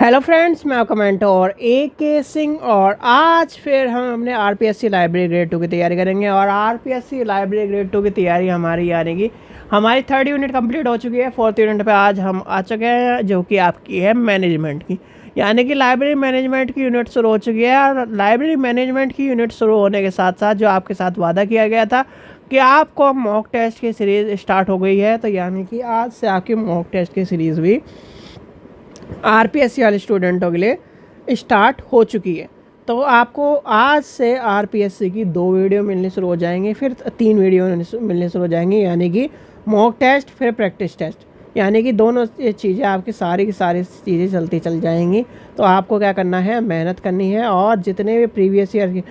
Hello friends, मैं आपका mentor AK Singh और आज फिर हम अपने RPSC लाइब्रेरी ग्रेड 2 की तैयारी करेंगे। और RPSC लाइब्रेरी ग्रेड 2 की तैयारी हमारी यानी कि हमारी 3rd यूनिट कंप्लीट हो चुकी है। 4th यूनिट पे आज हम आ चुके हैं, जो कि आपकी है मैनेजमेंट की, यानी कि लाइब्रेरी मैनेजमेंट की यूनिट शुरू हो चुकी है। और लाइब्रेरी मैनेजमेंट की यूनिट शुरू होने के साथ साथ जो आपके साथ वादा किया गया था कि आपको मॉक टेस्ट की सीरीज़ स्टार्ट हो गई है, तो यानी कि आज से आपकी मॉक टेस्ट की सीरीज़ भी RPSC वाले स्टूडेंटों के लिए स्टार्ट हो चुकी है। तो आपको आज से RPSC की 2 वीडियो मिलनी शुरू हो जाएंगी, फिर 3 वीडियो मिलने शुरू हो जाएंगी, यानी कि मॉक टेस्ट फिर प्रैक्टिस टेस्ट, यानी कि दोनों चीज़ें आपकी सारी की सारी चीज़ें चलती चल जाएंगी। तो आपको क्या करना है, मेहनत करनी है। और जितने भी प्रीवियस ईयर के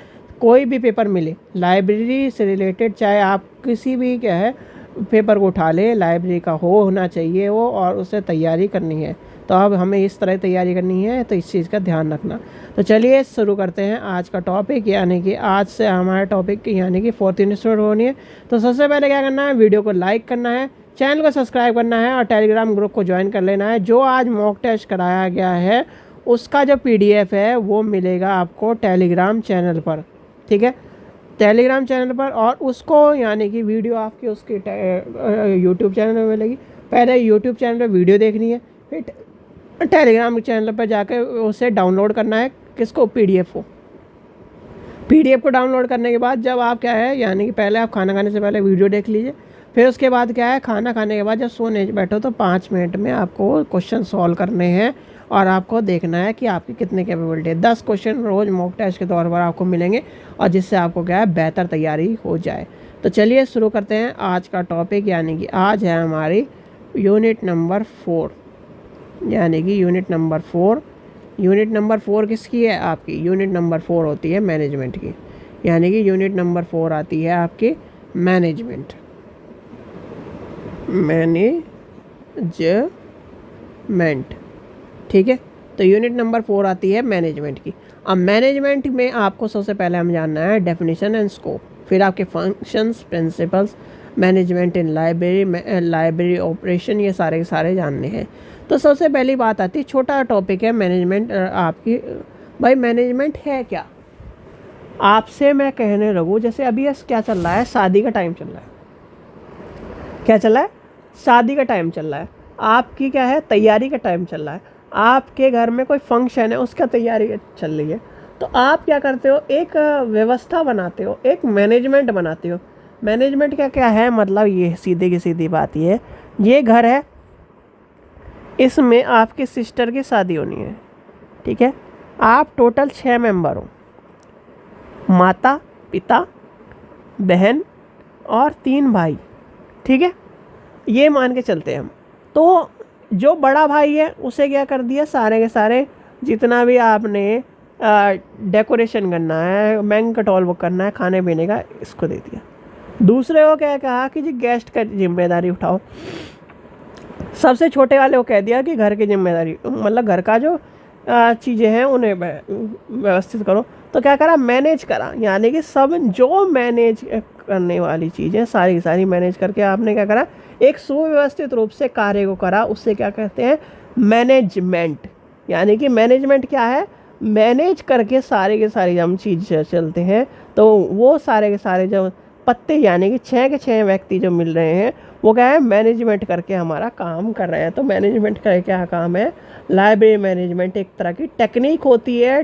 कोई भी पेपर मिले लाइब्रेरी से रिलेटेड, चाहे आप किसी भी क्या है पेपर को उठा ले, लाइब्रेरी का होना चाहिए वो, और उससे तैयारी करनी है। तो अब हमें इस तरह तैयारी करनी है, तो इस चीज़ का ध्यान रखना। तो चलिए शुरू करते हैं आज का टॉपिक, यानी कि आज से हमारा टॉपिक यानी कि 4th यूनिट शुरू होनी है। तो सबसे पहले क्या करना है, वीडियो को लाइक करना है, चैनल को सब्सक्राइब करना है और टेलीग्राम ग्रुप को ज्वाइन कर लेना है। जो आज मॉक टेस्ट कराया गया है उसका जो PDF है वो मिलेगा आपको टेलीग्राम चैनल पर, ठीक है, टेलीग्राम चैनल पर। और उसको यानी कि वीडियो आपकी उसकी यूट्यूब चैनल में मिलेगी। पहले यूट्यूब चैनल पर वीडियो देखनी है, फिर टेलीग्राम चैनल पर जाकर उसे डाउनलोड करना है। किसको? PDF को। PDF को डाउनलोड करने के बाद जब आप क्या है, यानी कि पहले आप खाना खाने से पहले वीडियो देख लीजिए, फिर उसके बाद क्या है, खाना खाने के बाद जब सोने बैठो तो 5 मिनट में आपको क्वेश्चन सॉल्व करने हैं और आपको देखना है कि आपकी कितनी कैपेबिलिटी है। 10 क्वेश्चन रोज़ मॉक टेस्ट के तौर पर आपको मिलेंगे, और जिससे आपको क्या है बेहतर तैयारी हो जाए। तो चलिए शुरू करते हैं आज का टॉपिक, यानी कि आज है हमारी यूनिट नंबर 4, यानी कि यूनिट नंबर 4। यूनिट नंबर 4 किसकी है? आपकी यूनिट नंबर 4 होती है मैनेजमेंट की, यानी कि यूनिट नंबर 4 आती है आपकी मैनेजमेंट, ठीक है। तो यूनिट नंबर 4 आती है मैनेजमेंट की। अब मैनेजमेंट में आपको सबसे पहले हम जानना है डेफिनेशन एंड स्कोप, फिर आपके फंक्शंस, प्रिंसिपल्स, मैनेजमेंट इन लाइब्रेरी ऑपरेशन, ये सारे के सारे जानने हैं। तो सबसे पहली बात आती है, छोटा टॉपिक है मैनेजमेंट आपकी। भाई मैनेजमेंट है क्या? आपसे मैं कहने लगूँ, जैसे अभी क्या चल रहा है, शादी का टाइम चल रहा है। क्या चल रहा है? शादी का टाइम चल रहा है। आपकी क्या है, तैयारी का टाइम चल रहा है। आपके घर में कोई फंक्शन है, उसका तैयारी चल रही है। तो आप क्या करते हो, एक व्यवस्था बनाते हो, एक मैनेजमेंट बनाते हो। मैनेजमेंट क्या क्या है, मतलब ये सीधी की सीधी बात ये घर है, इसमें आपकी सिस्टर की शादी होनी है, ठीक है। आप टोटल 6 मेंबर हो, माता, पिता, बहन और 3 भाई, ठीक है। ये मान के चलते हैं हम। तो जो बड़ा भाई है उसे क्या कर दिया, सारे के सारे जितना भी आपने डेकोरेशन करना है, बैंक्वेट हॉल बुक करना है, खाने पीने का, इसको दे दिया। दूसरे को क्या कहा कि जी गेस्ट का जिम्मेदारी उठाओ। सबसे छोटे वाले को कह दिया कि घर की जिम्मेदारी, मतलब घर का जो चीज़ें हैं उन्हें व्यवस्थित करो। तो क्या करा, मैनेज करा, यानी कि सब जो मैनेज करने वाली चीज़ें सारी की सारी मैनेज करके आपने क्या करा, एक सुव्यवस्थित रूप से कार्य को करा। उससे क्या कहते हैं, मैनेजमेंट। यानी कि मैनेजमेंट क्या है, मैनेज करके सारे के सारी हम चीज़ चलते हैं। तो वो सारे के सारे जो पत्ते, यानी कि 6 के 6 व्यक्ति जो मिल रहे हैं, वो क्या है, मैनेजमेंट करके हमारा काम कर रहे हैं। तो मैनेजमेंट का क्या काम है, लाइब्रेरी मैनेजमेंट एक तरह की टेक्निक होती है,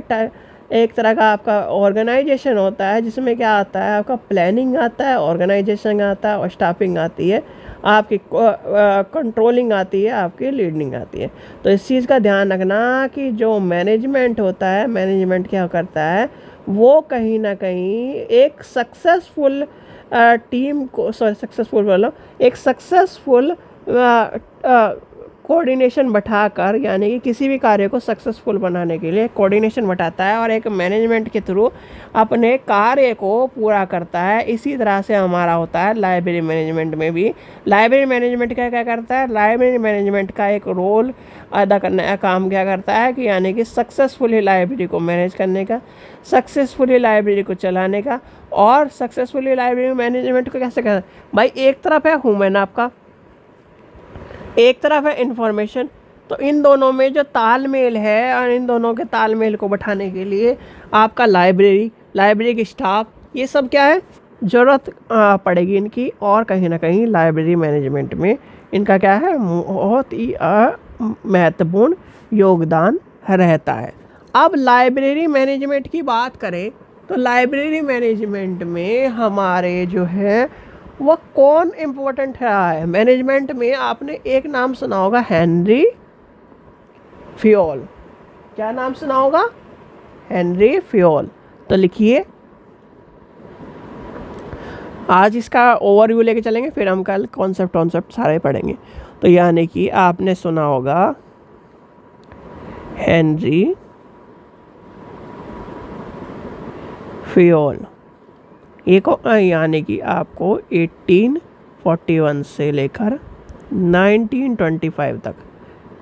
एक तरह का आपका ऑर्गेनाइजेशन होता है, जिसमें क्या आता है, आपका प्लानिंग आता है, ऑर्गेनाइजेशन आता है और स्टाफिंग आती है, आपकी कंट्रोलिंग आती है, आपकी लीडिंग आती है। तो इस चीज़ का ध्यान रखना कि जो मैनेजमेंट होता है, मैनेजमेंट क्या करता है, वो कहीं ना कहीं एक सक्सेसफुल टीम को, एक सक्सेसफुल कोऑर्डिनेशन बैठाकर, यानी कि किसी भी कार्य को सक्सेसफुल बनाने के लिए कोऑर्डिनेशन बैठाता है और एक मैनेजमेंट के थ्रू अपने कार्य को पूरा करता है। इसी तरह से हमारा होता है लाइब्रेरी मैनेजमेंट में भी। लाइब्रेरी मैनेजमेंट क्या करता है, लाइब्रेरी मैनेजमेंट का एक रोल अदा करने का काम क्या करता है कि यानी कि सक्सेसफुली लाइब्रेरी को मैनेज करने का, सक्सेसफुली लाइब्रेरी को चलाने का। और सक्सेसफुली लाइब्रेरी मैनेजमेंट को कैसे करना, भाई एक तरफ है ह्यूमन आपका, एक तरफ है इंफॉर्मेशन, तो इन दोनों में जो तालमेल है और इन दोनों के तालमेल को बैठाने के लिए आपका लाइब्रेरी की स्टाफ, ये सब क्या है, ज़रूरत पड़ेगी इनकी। और कहीं ना कहीं लाइब्रेरी मैनेजमेंट में इनका क्या है, बहुत ही महत्वपूर्ण योगदान रहता है। अब लाइब्रेरी मैनेजमेंट की बात करें तो लाइब्रेरी मैनेजमेंट में हमारे जो है वो कौन इम्पोर्टेंट है मैनेजमेंट में, आपने एक नाम सुना होगा, हेनरी फ्योल। क्या नाम सुना होगा, हेनरी फ्योल। तो लिखिए, आज इसका ओवरव्यू लेके चलेंगे, फिर हम कल कॉन्सेप्ट सारे पढ़ेंगे। तो यानी कि आपने सुना होगा हेनरी फ्योल, एक यानी कि आपको 1841 से लेकर 1925 तक,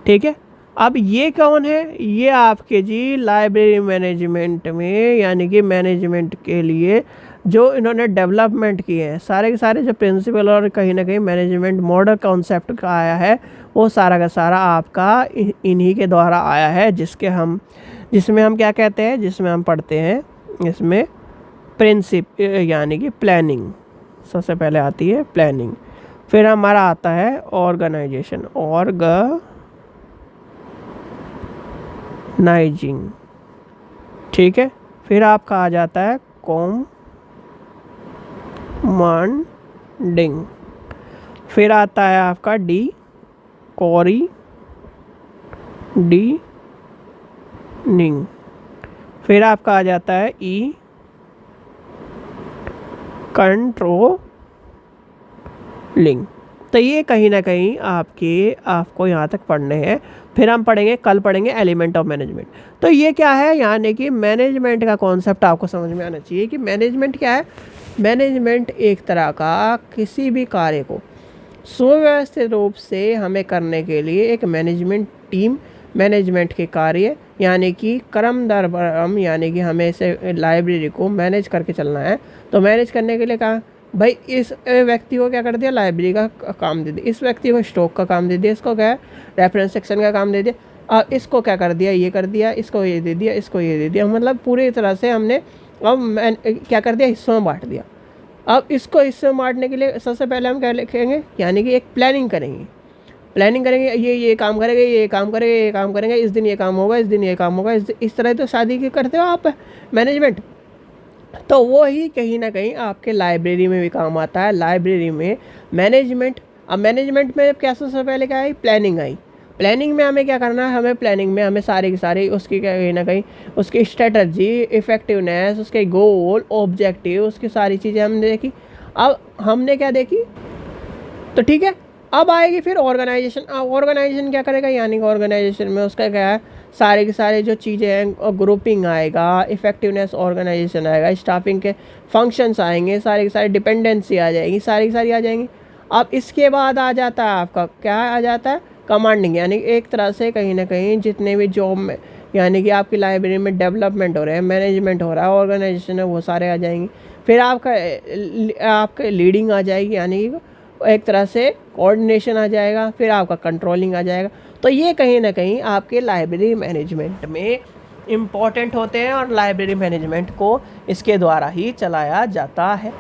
ठीक है। अब ये कौन है, ये आपके जी लाइब्रेरी मैनेजमेंट में, यानी कि मैनेजमेंट के लिए जो इन्होंने डेवलपमेंट किए हैं, सारे के सारे जो प्रिंसिपल और कहीं ना कहीं मैनेजमेंट मॉडल कॉन्सेप्ट का आया है, वो सारा का सारा आपका इन्हीं के द्वारा आया है, जिसमें हम क्या कहते हैं, जिसमें हम पढ़ते हैं, इसमें यानी कि प्लानिंग सबसे पहले आती है, प्लानिंग। फिर हमारा आता है ऑर्गेनाइजेशन, ऑर्गेनाइजिंग, ठीक है। फिर आपका आ जाता है कमांडिंग। फिर आता है आपका कोऑर्डिनेटिंग। फिर आपका आ जाता है कंट्रोलिंग। तो ये कहीं ना कहीं आपको यहाँ तक पढ़ने हैं। फिर हम कल पढ़ेंगे एलिमेंट ऑफ मैनेजमेंट। तो ये क्या है, यानी कि मैनेजमेंट का कॉन्सेप्ट आपको समझ में आना चाहिए कि मैनेजमेंट क्या है। मैनेजमेंट एक तरह का किसी भी कार्य को सुव्यवस्थित रूप से हमें करने के लिए एक मैनेजमेंट टीम, मैनेजमेंट के कार्य यानी कि क्रम दर क्रम, यानी कि हमें इसे लाइब्रेरी को मैनेज करके चलना है। तो मैनेज करने के लिए कहा भाई, इस व्यक्ति को क्या कर दिया, लाइब्रेरी का काम दे दिया, इस व्यक्ति को स्टॉक का काम दे दिया, इसको क्या है, रेफरेंस सेक्शन का काम दे दिया, अब इसको क्या कर दिया, ये कर दिया, इसको ये दे दिया, इसको ये दे दिया, मतलब पूरी तरह से हमने अब क्या कर दिया, हिस्सों में बांट दिया। अब इसको हिस्सों में बांटने के लिए सबसे पहले हम क्या लिखेंगे, यानी कि एक प्लानिंग करेंगे, ये काम करेंगे, ये काम करेंगे, ये काम करेंगे, इस दिन ये काम होगा, इस दिन ये काम होगा, इस तरह तो शादी की करते हो आप मैनेजमेंट। तो वो ही कहीं ना कहीं आपके लाइब्रेरी में भी काम आता है। लाइब्रेरी में मैनेजमेंट, अब मैनेजमेंट में क्या सबसे पहले क्या आई, प्लानिंग आई। प्लानिंग में हमें क्या करना है, हमें प्लानिंग में हमें सारी की सारी उसकी कहीं ना कहीं उसकी स्ट्रेटजी, इफ़ेक्टिवनेस, उसके गोल, ऑब्जेक्टिव, उसकी सारी चीज़ें हमने देखी। अब हमने क्या देखी, तो ठीक है। अब आएगी फिर ऑर्गेनाइजेशन। ऑर्गेनाइजेशन क्या करेगा, यानी कि ऑर्गेनाइजेशन में उसका क्या है, सारे के सारे जो चीज़ें हैं, ग्रुपिंग आएगा, इफ़ेक्टिवनेस ऑर्गेनाइजेशन आएगा, स्टाफिंग के फंक्शंस आएंगे, सारे के सारे डिपेंडेंसी आ जाएगी, सारी की सारी आ जाएंगी। अब इसके बाद आ जाता है आपका क्या आ जाता है, कमांडिंग, यानी एक तरह से कहीं ना कहीं जितने भी जॉब में, यानी कि आपकी लाइब्रेरी में डेवलपमेंट हो रहे हैं, मैनेजमेंट हो रहा है, ऑर्गेनाइजेशन है, वो सारे आ जाएंगे। फिर आपका लीडिंग आ जाएगी, यानी कि एक तरह से कोऑर्डिनेशन आ जाएगा, फिर आपका कंट्रोलिंग आ जाएगा। तो ये कहीं ना कहीं आपके लाइब्रेरी मैनेजमेंट में इम्पॉर्टेंट होते हैं और लाइब्रेरी मैनेजमेंट को इसके द्वारा ही चलाया जाता है,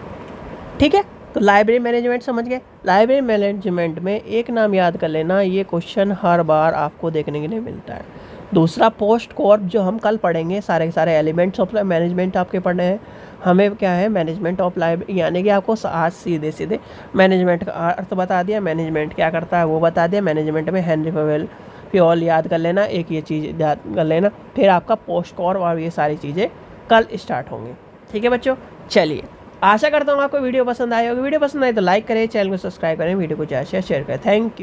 ठीक है। तो लाइब्रेरी मैनेजमेंट समझ गए। लाइब्रेरी मैनेजमेंट में एक नाम याद कर लेना, ये क्वेश्चन हर बार आपको देखने के लिए मिलता है। दूसरा पोस्ट कॉर्प, जो हम कल पढ़ेंगे, सारे के सारे एलिमेंट्स ऑफ मैनेजमेंट आपके पढ़ने हैं। हमें क्या है, मैनेजमेंट ऑफ लाइब्रेरी, यानी कि आपको आज सीधे मैनेजमेंट का अर्थ बता दिया, मैनेजमेंट क्या करता है वो बता दिया। मैनेजमेंट में हेनरी फ्योल याद कर लेना, एक ये चीज़ याद कर लेना। फिर आपका पोस्ट कॉर्प और ये सारी चीज़ें कल स्टार्ट होंगी, ठीक है बच्चों। चलिए, आशा करता हूँ आपको वीडियो पसंद आई होगी। वीडियो पसंद आए तो लाइक करें, चैनल को सब्सक्राइब करें, वीडियो को ज़्यादा शेयर करें। Thank you.